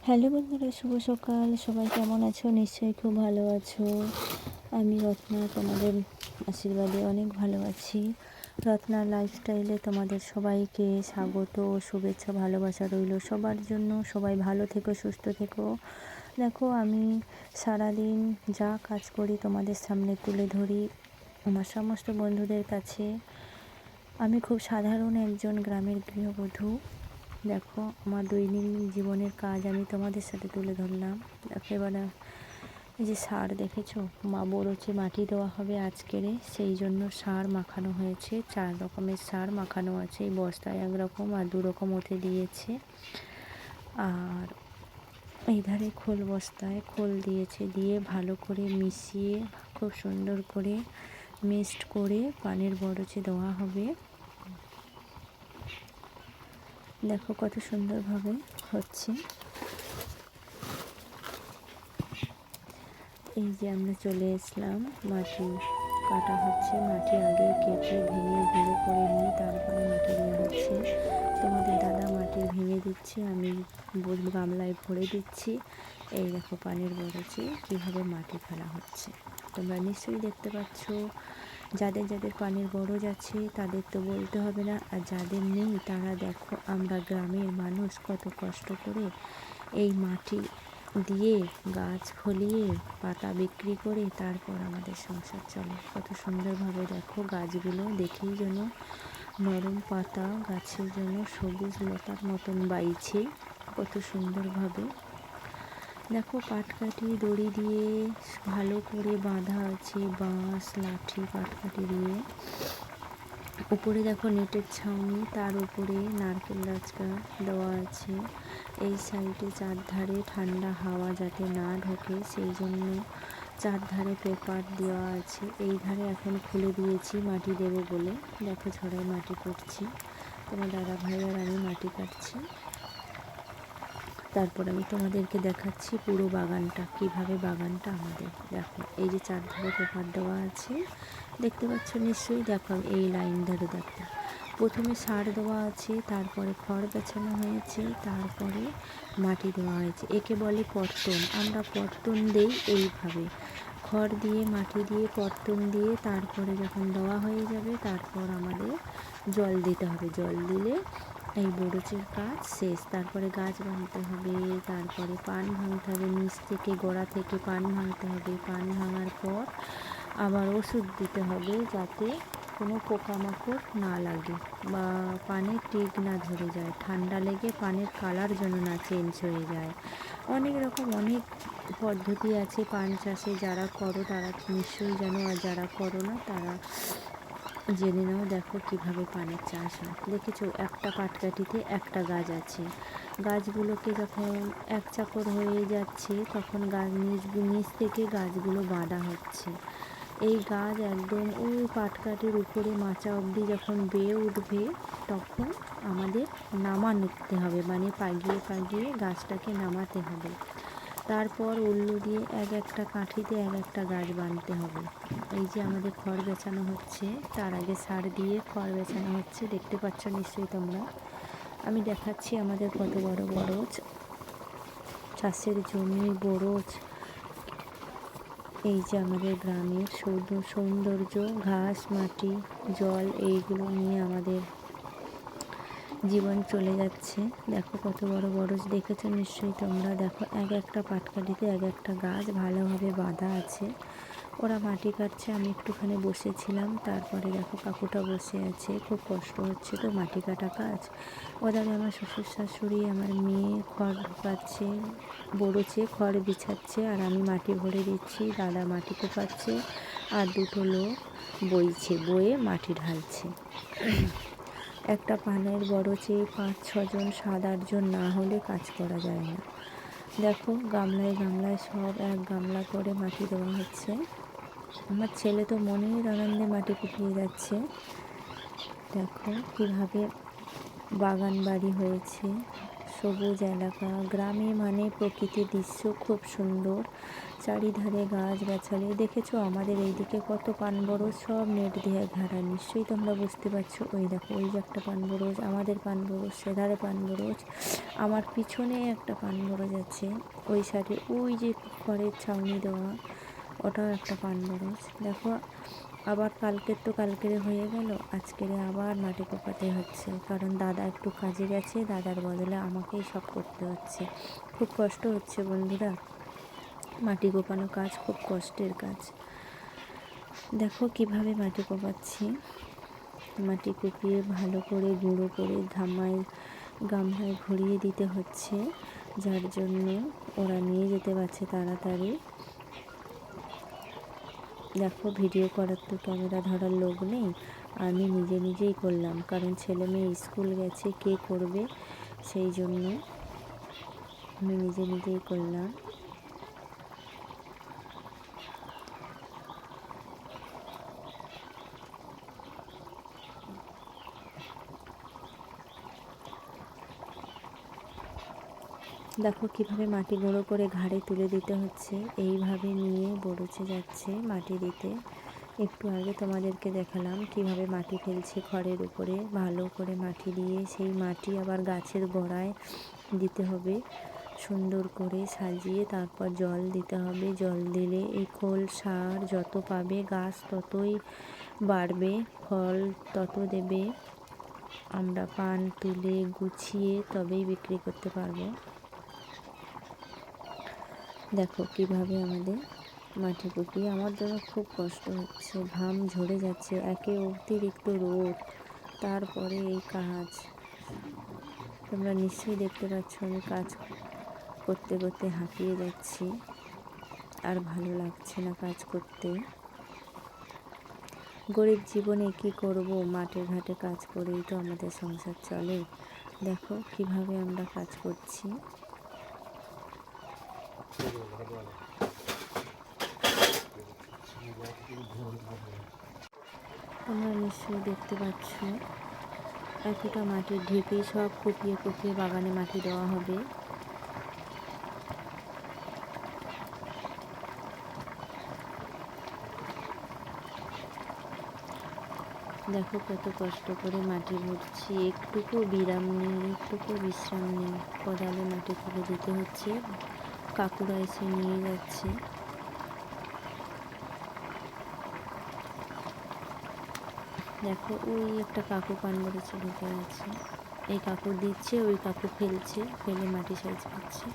Hello বন্ধুরা, শুভ সকাল। সবাই কেমন আছো? নিশ্চয়ই খুব ভালো আছো। আমি রত্না, তোমাদের আশীর্বাদে অনেক ভালো আছি। রত্নার লাইফস্টাইলে তোমাদের সবাইকে স্বাগত ও শুভেচ্ছা, ভালোবাসা রইল সবার জন্য। সবাই ভালো থেকো, সুস্থ থেকো। দেখো, আমি সারাদিন যা কাজ করি তোমাদের সামনে তুলে ধরি আমার সমস্ত বন্ধুদের কাছে। আমি খুব সাধারণ একজন গ্রামের গৃহবধূ। দেখো, আমার দৈনন্দিন জীবনের কাজ আমি তোমাদের সাথে তুলে ধরলাম। দেখো, এবারে এই যে সার দেখেছো, মা বড়োচে মাটি দেওয়া হবে আজকেরে, সেই জন্য সার মাখানো হয়েছে। 4 রকমের সার মাখানো আছে। এই বস্তায় 1 রকম আর 2 রকম ওতে দিয়েছে। আর এই ধারে খোল বস্তায় খোল দিয়েছে, দিয়ে ভালো করে মিশিয়ে খুব সুন্দর করে মিক্সড করে পানের বড়োচে দেওয়া হবে। দেখো কত সুন্দরভাবে হচ্ছে। এই যে আমরা চলে আসলাম, মাটি কাটা হচ্ছে। মাটি আগে কেটে ভেঙে গুঁড়ো করে নিয়ে তারপরে মাটি দেওয়া হচ্ছে। তোমাদের দাদা মাটি ভেঙে দিচ্ছে, আমি গামলায় ভরে দিচ্ছি। এই দেখো পানের বড়চে কীভাবে মাটি ফেলা হচ্ছে, তোমরা নিশ্চয়ই দেখতে পাচ্ছ। যাদের যাদের পানের বরজ আছে তাদের তো বলতে হবে না, আর যাদের নেই তারা দেখো, আমরা গ্রামের মানুষ কত কষ্ট করে এই মাটি দিয়ে গাছ ফলিয়ে পাতা বিক্রি করে তারপর আমাদের সংসার চলে। কত সুন্দরভাবে দেখো গাছগুলো, দেখেই যেন নরম পাতা গাছের জন্য সবুজ লতার মতন বাইছে কত সুন্দরভাবে। দেখো, পাটকাঠি দড়ি দিয়ে ভালো করে বাঁধা আছে, বাঁশ লাঠি পাটকাঠি দিয়ে। উপরে দেখো নেটের ছাউনি, তার উপরে নারকেল গাছটা দেওয়া আছে। এই সাইডে চারধারে ঠান্ডা হাওয়া যাতে না ঢোকে সেই জন্য চারধারে পেপার দেওয়া আছে। এই ধারে এখন খুলে দিয়েছি মাটি দেবো বলে। দেখো ঝড়ায় মাটি করছি, তোমার দাদা ভাই আর আমি মাটি কাটছি। তারপর আমি তোমাদেরকে দেখাচ্ছি পুরো বাগানটা, কিভাবে বাগানটা আমাদের। দেখো, এই যে চারধারে পেপার দেওয়া আছে দেখতে পাচ্ছ নিশ্চয়ই। দেখো এই লাইন ধরে দেখো, প্রথমে সার দেওয়া আছে, তারপরে খড় বেছানো হয়েছে, তারপরে মাটি দেওয়া হয়েছে। একে বলে পর্তন। আমরা পর্তন দেই এইভাবে, খড় দিয়ে মাটি দিয়ে পর্তন দিয়ে তারপরে যখন দেওয়া হয়ে যাবে তারপর আমাদের জল দিতে হবে। জল দিলে এই বড়চির কাজ শেষ। তারপরে গাছ বাঁধতে হবে, তারপরে পান ভাঙতে হবে, নিচ থেকে গোড়া থেকে পান ভাঙতে হবে। পান ভাঙার পর আবার ওষুধ দিতে হবে যাতে কোনো পোকামাকড় না লাগে বা পানে টিক না ধরে যায়, ঠান্ডা লেগে পানের কালার যেন না চেঞ্জ হয়ে যায়। অনেক রকম অনেক পদ্ধতি আছে পান চাষে। যারা করো তারা নিশ্চয়ই জানো, আর যারা করো না তারা জেনে নাও। দেখো কিভাবে পানের চাষ হয়। দেখেছো, একটা পাটকাঠিতে একটা গাছ আছে। গাছগুলোকে যখন এক চাকর হয়ে যাচ্ছে তখন নিচ থেকে গাছগুলো বাঁধা হচ্ছে। এই গাছ একদম ওই পাটকাঠির উপরে মাচা অবধি যখন বেয়ে উঠবে তখন আমাদের নামাতে হবে, মানে পাগিয়ে পাগিয়ে গাছটাকে নামাতে হবে। তারপর উল্লু দিয়ে এক একটা কাঠিতে এক একটা গাছ বাঁধতে হবে। এই যে আমাদের খড় বেছানো হচ্ছে, তার আগে সার দিয়ে খড় বেছানো হচ্ছে, দেখতে পাচ্ছ নিশ্চয়ই তোমরা। আমি দেখাচ্ছি আমাদের কত বড় বরজ, চাষের জমি বরজ। এই যে আমাদের গ্রামের সৌন্দর্য, ঘাস মাটি জল, এইগুলো নিয়ে আমাদের জীবন চলে যাচ্ছে। দেখো কত বড় বরজ, দেখেছো নিশ্চয়ই তোমরা। দেখো এক একটা পাটকাঠিতে এক একটা গাছ ভালোভাবে বাঁধা আছে। ওরা মাটি কাটছে, আমি একটুখানি বসেছিলাম। তারপরে দেখো কাকুটা বসে আছে, খুব কষ্ট হচ্ছে তো মাটি কাটা কাজ। ওদারে আমার শ্বশুর শাশুড়ি আমার মেয়ে খড় ঢোকাচ্ছে, বড়োচে খড় বিছাচ্ছে, আর আমি মাটি ভরে দিচ্ছি। দাদা মাটি কোপাচ্ছে আর 2টো লোক বয়ে মাটি ঢালছে। একটা পানের বড়চে 5-6 জন 7-8 জন না হলে কাজ করা যায় না। দেখো গামলায় গামলায় সব এক গামলা করে মাটি দেওয়া হচ্ছে। আমার ছেলে তো মনের আনন্দে মাটি কুপিয়ে যাচ্ছে। দেখো কিভাবে বাগান বাড়ি হয়েছে, সবুজ এলাকা, গ্রামে মানে প্রকৃতির দৃশ্য খুব সুন্দর, চারিধারে গাছগাছালি। দেখেছো আমাদের এইদিকে কত পানবরজ, সব নেট দিয়ে ঘেরা, নিশ্চয়ই তোমরা বুঝতে পারছো। ওই দেখো, ওই যে একটা পানবরজ, আমাদের পানবরজ, সেধারে পানবরজ, আমার পিছনে একটা পানবরজ আছে, ওই সাইডে ওই যে খড়ের ছাউনি দেওয়া, ওটাও একটা পানবরজ। দেখো আবার কালকের তো কালকেরে হয়ে গেল, আজকেরে আবার মাটি কোপাতে হচ্ছে, কারণ দাদা একটু কাজে গেছে, দাদার বদলে আমাকেই সব করতে হচ্ছে। খুব কষ্ট হচ্ছে বন্ধুরা, মাটি কোপানো কাজ খুব কষ্টের কাজ। দেখো কিভাবে মাটি কোপাচ্ছি, মাটি কুপিয়ে ভালো করে গুঁড়ো করে গামলায় ভরিয়ে দিতে হচ্ছে, যার জন্য ওরা নিয়ে যেতে পারছে তাড়াতাড়ি। দেখো ভিডিও করার তো ক্যামেরা ধরার লোক নেই, আমি নিজে নিজেই করলাম, কারণ ছেলে মেয়ে স্কুল গেছে, কে করবে, সেই জন্য আমি নিজে নিজেই করলাম। দেখো কিভাবে মাটি গুঁড়ো করে ঘাড়ে তুলে দিতে হচ্ছে, এইভাবে নিয়ে বরুচে যাচ্ছে মাটি দিতে। একটু আগে তোমাদেরকে দেখালাম কিভাবে মাটি ফেলছে খড়ের উপরে, ভালো করে মাটি দিয়ে সেই মাটি আবার গাছের গোড়ায় দিতে হবে, সুন্দর করে সাজিয়ে, তারপর জল দিতে হবে। জল দিলে এই খোল সার যত পাবে গাছ ততই বাড়বে, ফল তত দেবে, আমরা পান তুলে গুছিয়ে তবেই বিক্রি করতে পারবো। দেখো কিভাবে আমাদের মাটি কুপিয়ে, আমার জন্য খুব কষ্ট হচ্ছে, ঘাম ঝরে যাচ্ছে, একে অতিরিক্ত রোদ, তারপরে এই কাজ। তোমরা নিশ্চয়ই দেখতে পাচ্ছ আমি কাজ করতে করতে হাঁপিয়ে যাচ্ছি, আর ভালো লাগছে না কাজ করতে। গরিব জীবনে কি করব, মাঠে ঘাটে কাজ করেই তো আমাদের সংসার চলে। দেখো কিভাবে আমরা কাজ করছি। তোমরা নিশ্চয়ই দেখতে পাচ্ছ এতটা মাটির ঢিপি সব কুপিয়ে কুপিয়ে বাগানে মাটি দেওয়া হবে। দেখো কত কষ্ট করে মাটি ভরছি, একটুকু বিরাম নেই, একটুকু বিশ্রাম নেই, কোদালে মাটি তুলে দিতে হচ্ছে, কাকুরা এসে নিয়ে যাচ্ছে। দেখো ওই একটা কাকু পানবরজে ঢুকে আছে, এই কাকু দিচ্ছে, ওই কাকু ফেলছে, ফেলে মাটি সাইজ করছে।